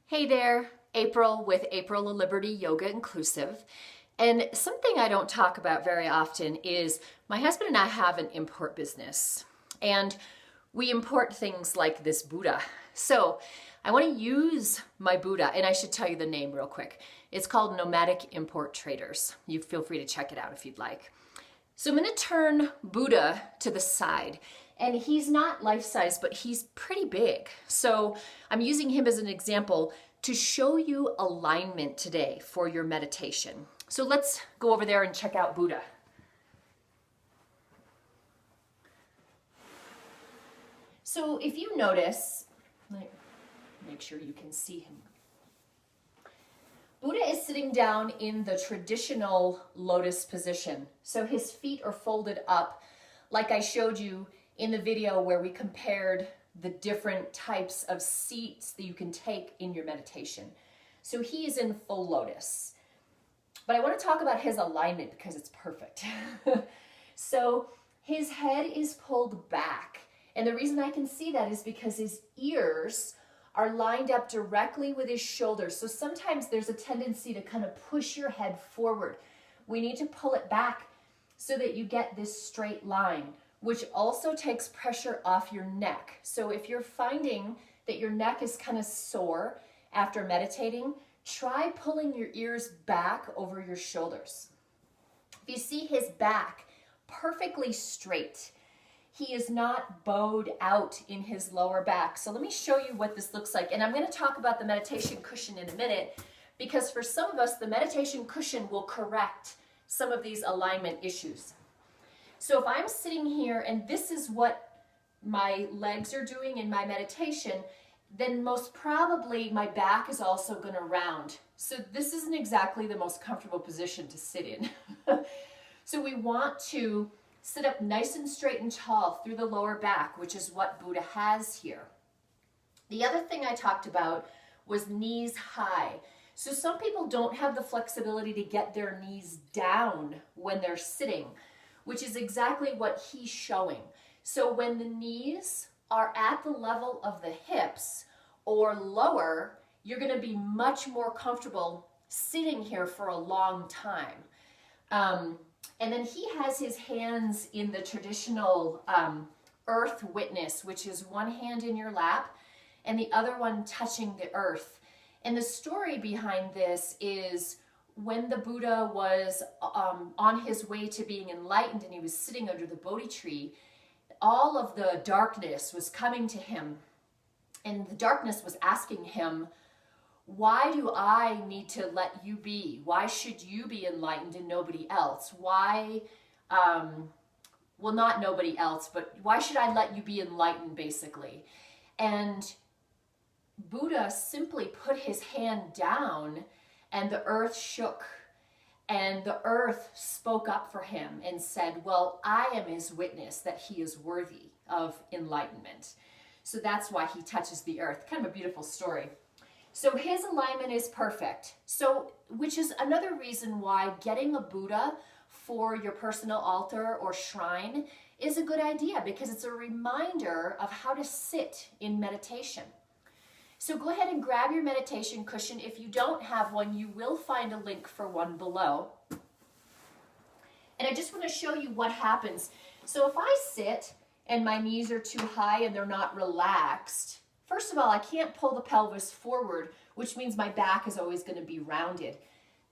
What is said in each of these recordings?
Hey there, April with April Liberty Yoga Inclusive. And something I don't talk about very often is my husband and I have an import business. And we import things like this Buddha. So I want to use my Buddha, and I should tell you the name real quick. It's called Nomadic Import Traders. You feel free to check it out if you'd like. So I'm going to turn Buddha to the side. And he's not life-size, but he's pretty big. So I'm using him as an example to show you alignment today for your meditation. So let's go over there and check out Buddha. So if you notice, make sure you can see him. Buddha is sitting down in the traditional lotus position. So his feet are folded up like I showed you in the video where we compared the different types of seats that you can take in your meditation. So he is in full lotus. But I want to talk about his alignment because it's perfect. So his head is pulled back. And the reason I can see that is because his ears are lined up directly with his shoulders. So sometimes there's a tendency to kind of push your head forward. We need to pull it back so that you get this straight line, which also takes pressure off your neck. So if you're finding that your neck is kind of sore after meditating, try pulling your ears back over your shoulders. If you see his back perfectly straight, he is not bowed out in his lower back. So let me show you what this looks like. And I'm going to talk about the meditation cushion in a minute, because for some of us, the meditation cushion will correct some of these alignment issues. So if I'm sitting here and this is what my legs are doing in my meditation, then most probably my back is also going to round. So this isn't exactly the most comfortable position to sit in. So we want to sit up nice and straight and tall through the lower back, which is what Buddha has here. The other thing I talked about was knees high. So some people don't have the flexibility to get their knees down when they're sitting, which is exactly what he's showing. So when the knees are at the level of the hips or lower, you're going to be much more comfortable sitting here for a long time. And then he has his hands in the traditional earth witness, which is one hand in your lap and the other one touching the earth. And the story behind this is when the Buddha was on his way to being enlightened and he was sitting under the Bodhi tree, all of the darkness was coming to him. And the darkness was asking him, why do I need to let you be? Why should you be enlightened and nobody else? Why, well, not nobody else, but why should I let you be enlightened, basically? And Buddha simply put his hand down and the earth shook, and the earth spoke up for him and said, well, I am his witness that he is worthy of enlightenment. So that's why he touches the earth. Kind of a beautiful story. So his alignment is perfect. So, which is another reason why getting a Buddha for your personal altar or shrine is a good idea, because it's a reminder of how to sit in meditation. So go ahead and grab your meditation cushion. If you don't have one, you will find a link for one below. And I just want to show you what happens. So if I sit and my knees are too high and they're not relaxed, first of all, I can't pull the pelvis forward, which means my back is always going to be rounded.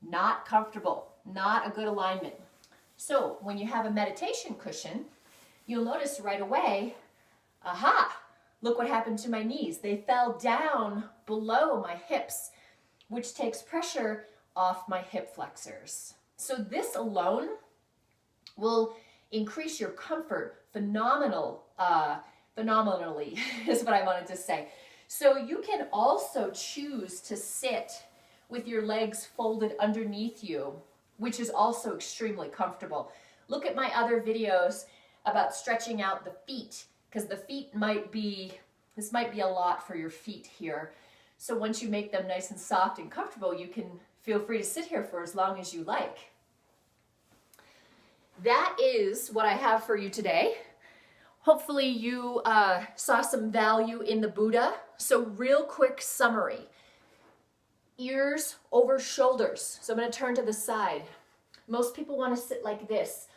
Not comfortable, not a good alignment. So when you have a meditation cushion, you'll notice right away, aha! Look what happened to my knees. They fell down below my hips, which takes pressure off my hip flexors. So this alone will increase your comfort phenomenally, is what I wanted to say. So you can also choose to sit with your legs folded underneath you, which is also extremely comfortable. Look at my other videos about stretching out the feet, because the feet this might be a lot for your feet here. So once you make them nice and soft and comfortable, you can feel free to sit here for as long as you like. That is what I have for you today. Hopefully you saw some value in the Buddha. So real quick summary. Ears over shoulders. So I'm going to turn to the side. Most people want to sit like this.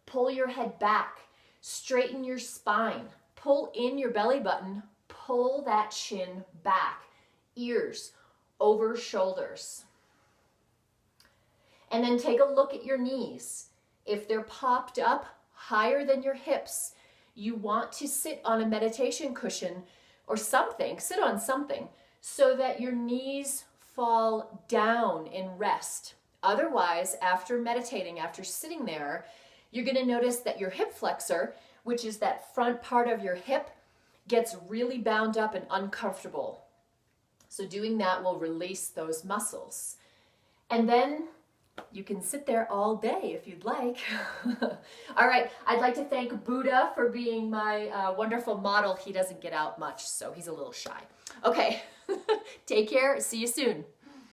Pull your head back. Straighten your spine. Pull in your belly button. Pull that chin back. Ears over shoulders. And then take a look at your knees. If they're popped up higher than your hips, you want to sit on a meditation cushion or something, sit on something, so that your knees fall down in rest. Otherwise, after meditating, after sitting there, you're going to notice that your hip flexor, which is that front part of your hip, gets really bound up and uncomfortable. So doing that will release those muscles. And then you can sit there all day if you'd like. All right, I'd like to thank Buddha for being my wonderful model. He doesn't get out much, so he's a little shy. Okay, take care. See you soon.